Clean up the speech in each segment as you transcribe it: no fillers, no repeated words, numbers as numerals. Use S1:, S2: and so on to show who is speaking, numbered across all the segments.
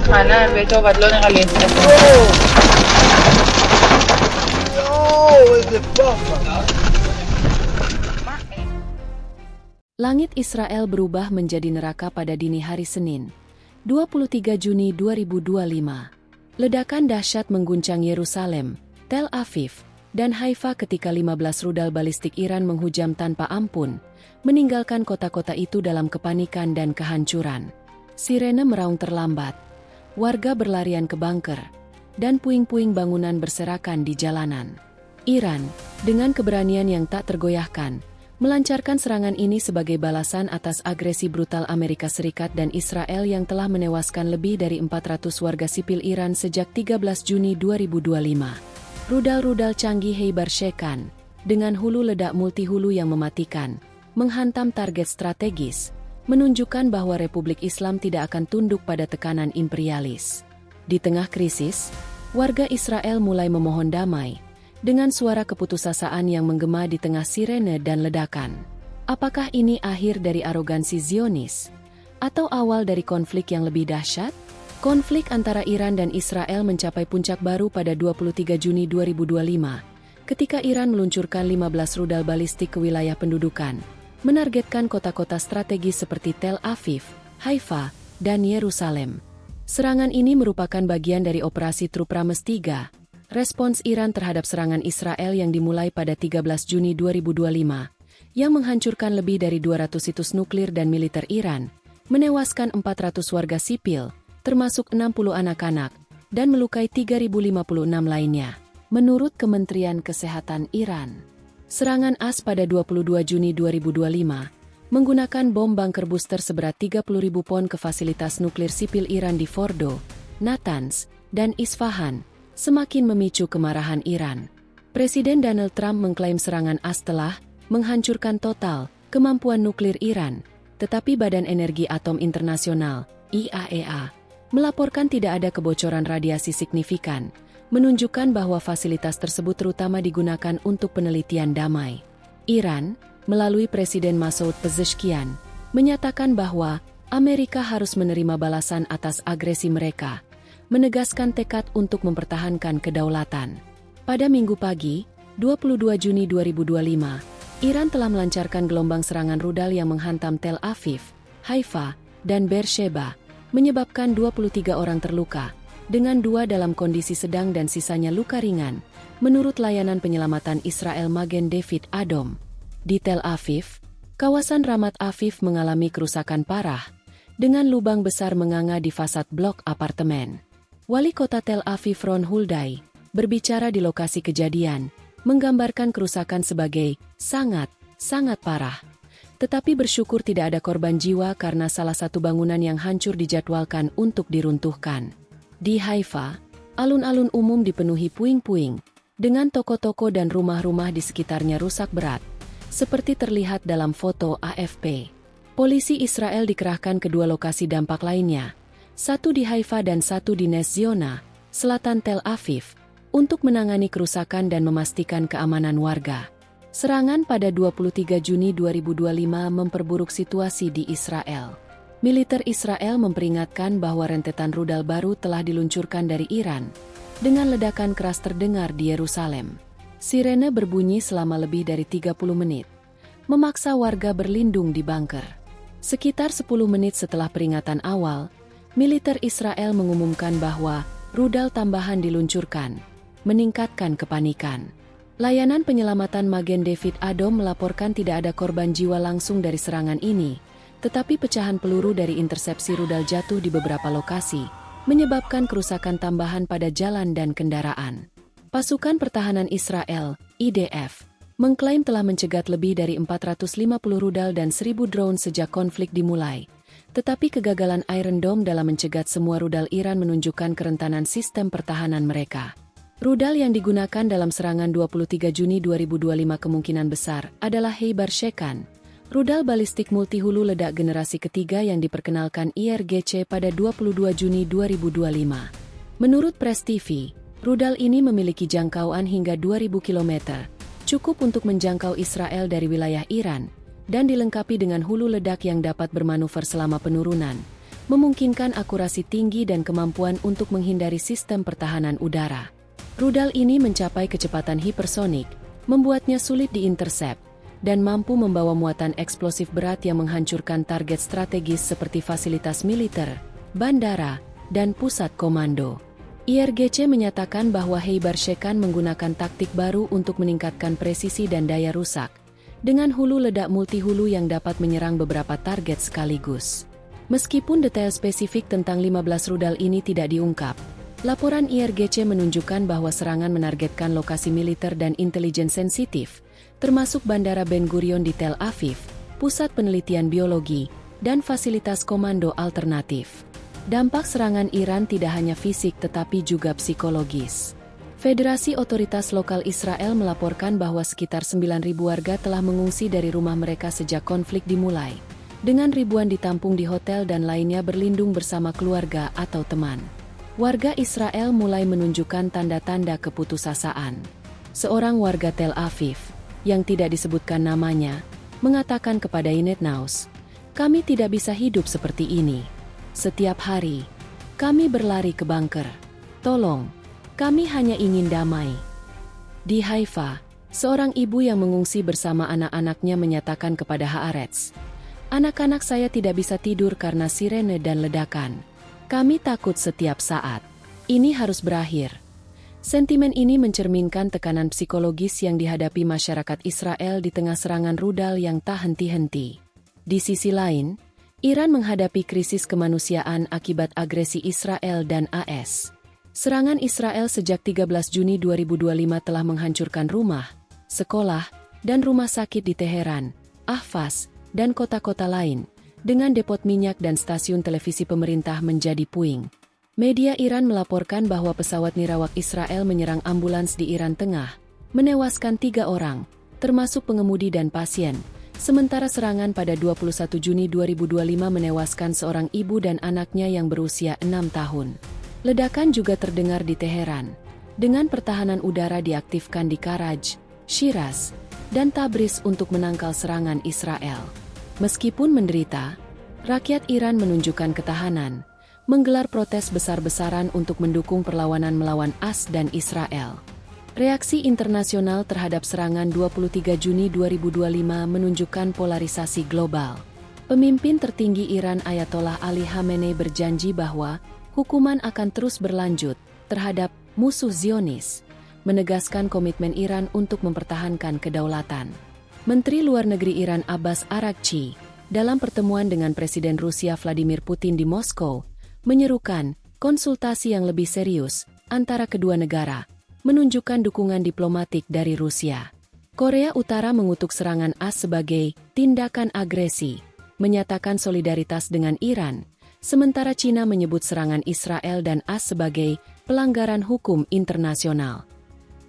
S1: खाना बेचो बदलो ने caliente.
S2: No, es de papa.
S3: Langit Israel berubah menjadi neraka pada dini hari Senin, 23 Juni 2025. Ledakan dahsyat mengguncang Yerusalem, Tel Aviv, dan Haifa ketika 15 rudal balistik Iran menghujam tanpa ampun, meninggalkan kota-kota itu dalam kepanikan dan kehancuran. Sirene meraung terlambat, warga berlarian ke bunker, dan puing-puing bangunan berserakan di jalanan. Iran, dengan keberanian yang tak tergoyahkan, melancarkan serangan ini sebagai balasan atas agresi brutal Amerika Serikat dan Israel yang telah menewaskan lebih dari 400 warga sipil Iran sejak 13 Juni 2025. Rudal-rudal canggih Heibar Shekan, dengan hulu ledak multi-hulu yang mematikan, menghantam target strategis, menunjukkan bahwa Republik Islam tidak akan tunduk pada tekanan imperialis. Di tengah krisis, warga Israel mulai memohon damai, dengan suara keputusasaan yang menggema di tengah sirene dan ledakan. Apakah ini akhir dari arogansi Zionis? Atau awal dari konflik yang lebih dahsyat? Konflik antara Iran dan Israel mencapai puncak baru pada 23 Juni 2025, ketika Iran meluncurkan 15 rudal balistik ke wilayah pendudukan, menargetkan kota-kota strategis seperti Tel Aviv, Haifa, dan Yerusalem. Serangan ini merupakan bagian dari operasi Trup Rames III, respons Iran terhadap serangan Israel yang dimulai pada 13 Juni 2025, yang menghancurkan lebih dari 200 situs nuklir dan militer Iran, menewaskan 400 warga sipil, termasuk 60 anak-anak, dan melukai 3.056 lainnya. Menurut Kementerian Kesehatan Iran, serangan AS pada 22 Juni 2025 menggunakan bom bunker booster seberat 30.000 pon ke fasilitas nuklir sipil Iran di Fordo, Natanz, dan Isfahan, semakin memicu kemarahan Iran. Presiden Donald Trump mengklaim serangan AS telah menghancurkan total kemampuan nuklir Iran, tetapi Badan Energi Atom Internasional, IAEA, melaporkan tidak ada kebocoran radiasi signifikan, menunjukkan bahwa fasilitas tersebut terutama digunakan untuk penelitian damai. Iran, melalui Presiden Masoud Pezeshkian, menyatakan bahwa Amerika harus menerima balasan atas agresi mereka, menegaskan tekad untuk mempertahankan kedaulatan. Pada Minggu pagi, 22 Juni 2025, Iran telah melancarkan gelombang serangan rudal yang menghantam Tel Aviv, Haifa, dan Beersheba, menyebabkan 23 orang terluka, dengan 2 dalam kondisi sedang dan sisanya luka ringan, menurut layanan penyelamatan Israel Magen David Adom. Di Tel Aviv, kawasan Ramat Aviv mengalami kerusakan parah, dengan lubang besar menganga di fasad blok apartemen. Wali Kota Tel Aviv Ron Huldai berbicara di lokasi kejadian, menggambarkan kerusakan sebagai sangat parah. Tetapi bersyukur tidak ada korban jiwa karena salah satu bangunan yang hancur dijadwalkan untuk diruntuhkan. Di Haifa, alun-alun umum dipenuhi puing-puing, dengan toko-toko dan rumah-rumah di sekitarnya rusak berat, seperti terlihat dalam foto AFP. Polisi Israel dikerahkan ke 2 lokasi dampak lainnya, satu di Haifa dan satu di Nes Ziona, selatan Tel Aviv, untuk menangani kerusakan dan memastikan keamanan warga. Serangan pada 23 Juni 2025 memperburuk situasi di Israel. Militer Israel memperingatkan bahwa rentetan rudal baru telah diluncurkan dari Iran, dengan ledakan keras terdengar di Yerusalem. Sirene berbunyi selama lebih dari 30 menit, memaksa warga berlindung di bunker. Sekitar 10 menit setelah peringatan awal, militer Israel mengumumkan bahwa rudal tambahan diluncurkan, meningkatkan kepanikan. Layanan penyelamatan Magen David Adom melaporkan tidak ada korban jiwa langsung dari serangan ini, tetapi pecahan peluru dari intersepsi rudal jatuh di beberapa lokasi, menyebabkan kerusakan tambahan pada jalan dan kendaraan. Pasukan Pertahanan Israel, IDF, mengklaim telah mencegat lebih dari 450 rudal dan 1.000 drone sejak konflik dimulai. Tetapi kegagalan Iron Dome dalam mencegat semua rudal Iran menunjukkan kerentanan sistem pertahanan mereka. Rudal yang digunakan dalam serangan 23 Juni 2025 kemungkinan besar adalah Heibar Shekan, rudal balistik multihulu ledak generasi ketiga yang diperkenalkan IRGC pada 22 Juni 2025. Menurut Press TV, rudal ini memiliki jangkauan hingga 2.000 km, cukup untuk menjangkau Israel dari wilayah Iran, dan dilengkapi dengan hulu ledak yang dapat bermanuver selama penurunan, memungkinkan akurasi tinggi dan kemampuan untuk menghindari sistem pertahanan udara. Rudal ini mencapai kecepatan hipersonik, membuatnya sulit diintersep, dan mampu membawa muatan eksplosif berat yang menghancurkan target strategis seperti fasilitas militer, bandara, dan pusat komando. IRGC menyatakan bahwa Kheibar Shekan menggunakan taktik baru untuk meningkatkan presisi dan daya rusak, dengan hulu ledak multi-hulu yang dapat menyerang beberapa target sekaligus. Meskipun detail spesifik tentang 15 rudal ini tidak diungkap, laporan IRGC menunjukkan bahwa serangan menargetkan lokasi militer dan intelijen sensitif, termasuk Bandara Ben Gurion di Tel Aviv, pusat penelitian biologi, dan fasilitas komando alternatif. Dampak serangan Iran tidak hanya fisik tetapi juga psikologis. Federasi Otoritas Lokal Israel melaporkan bahwa sekitar 9.000 warga telah mengungsi dari rumah mereka sejak konflik dimulai, dengan ribuan ditampung di hotel dan lainnya berlindung bersama keluarga atau teman. Warga Israel mulai menunjukkan tanda-tanda keputusasaan. Seorang warga Tel Aviv, yang tidak disebutkan namanya, mengatakan kepada Ynet News, "Kami tidak bisa hidup seperti ini. Setiap hari, kami berlari ke bunker. Tolong, kami hanya ingin damai." Di Haifa, seorang ibu yang mengungsi bersama anak-anaknya menyatakan kepada Haaretz, "Anak-anak saya tidak bisa tidur karena sirene dan ledakan. Kami takut setiap saat. Ini harus berakhir." Sentimen ini mencerminkan tekanan psikologis yang dihadapi masyarakat Israel di tengah serangan rudal yang tak henti-henti. Di sisi lain, Iran menghadapi krisis kemanusiaan akibat agresi Israel dan AS. Serangan Israel sejak 13 Juni 2025 telah menghancurkan rumah, sekolah, dan rumah sakit di Teheran, Ahvaz, dan kota-kota lain, dengan depot minyak dan stasiun televisi pemerintah menjadi puing. Media Iran melaporkan bahwa pesawat nirawak Israel menyerang ambulans di Iran Tengah, menewaskan 3 orang, termasuk pengemudi dan pasien. Sementara serangan pada 21 Juni 2025 menewaskan seorang ibu dan anaknya yang berusia 6 tahun. Ledakan juga terdengar di Teheran, dengan pertahanan udara diaktifkan di Karaj, Shiraz, dan Tabriz untuk menangkal serangan Israel. Meskipun menderita, rakyat Iran menunjukkan ketahanan, menggelar protes besar-besaran untuk mendukung perlawanan melawan AS dan Israel. Reaksi internasional terhadap serangan 23 Juni 2025 menunjukkan polarisasi global. Pemimpin tertinggi Iran Ayatollah Ali Khamenei berjanji bahwa hukuman akan terus berlanjut terhadap musuh Zionis, menegaskan komitmen Iran untuk mempertahankan kedaulatan. Menteri Luar Negeri Iran Abbas Araghchi, dalam pertemuan dengan Presiden Rusia Vladimir Putin di Moskow, menyerukan konsultasi yang lebih serius antara kedua negara, menunjukkan dukungan diplomatik dari Rusia. Korea Utara mengutuk serangan AS sebagai tindakan agresi, menyatakan solidaritas dengan Iran, sementara Cina menyebut serangan Israel dan AS sebagai pelanggaran hukum internasional.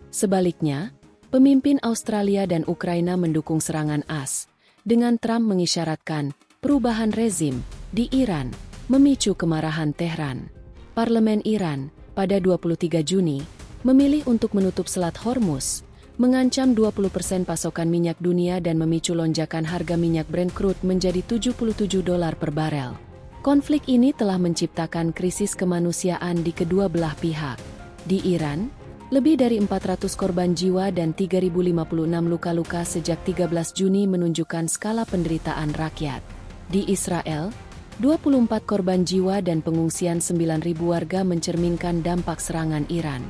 S3: Sebaliknya, pemimpin Australia dan Ukraina mendukung serangan AS, dengan Trump mengisyaratkan perubahan rezim di Iran memicu kemarahan Tehran. Parlemen Iran, pada 23 Juni, memilih untuk menutup Selat Hormuz, mengancam 20% pasokan minyak dunia dan memicu lonjakan harga minyak Brent crude menjadi $77 per barel. Konflik ini telah menciptakan krisis kemanusiaan di kedua belah pihak. Di Iran, lebih dari 400 korban jiwa dan 3.056 luka-luka sejak 13 Juni menunjukkan skala penderitaan rakyat. Di Israel, 24 korban jiwa dan pengungsian 9.000 warga mencerminkan dampak serangan Iran.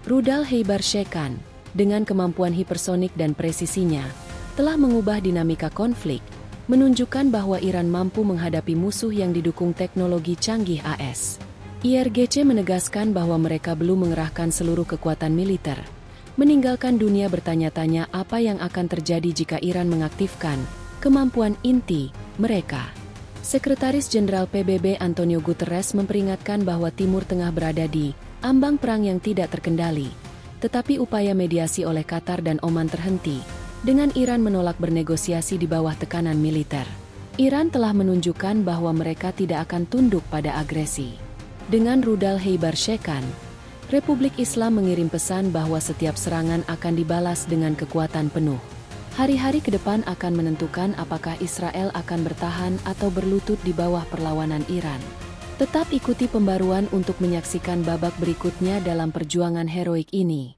S3: Rudal Kheibar Shekan, dengan kemampuan hipersonik dan presisinya, telah mengubah dinamika konflik, menunjukkan bahwa Iran mampu menghadapi musuh yang didukung teknologi canggih AS. IRGC menegaskan bahwa mereka belum mengerahkan seluruh kekuatan militer, meninggalkan dunia bertanya-tanya apa yang akan terjadi jika Iran mengaktifkan kemampuan inti mereka. Sekretaris Jenderal PBB Antonio Guterres memperingatkan bahwa Timur Tengah berada di ambang perang yang tidak terkendali, tetapi upaya mediasi oleh Qatar dan Oman terhenti, dengan Iran menolak bernegosiasi di bawah tekanan militer. Iran telah menunjukkan bahwa mereka tidak akan tunduk pada agresi. Dengan rudal Kheibar Shekan, Republik Islam mengirim pesan bahwa setiap serangan akan dibalas dengan kekuatan penuh. Hari-hari ke depan akan menentukan apakah Israel akan bertahan atau berlutut di bawah perlawanan Iran. Tetap ikuti pembaruan untuk menyaksikan babak berikutnya dalam perjuangan heroik ini.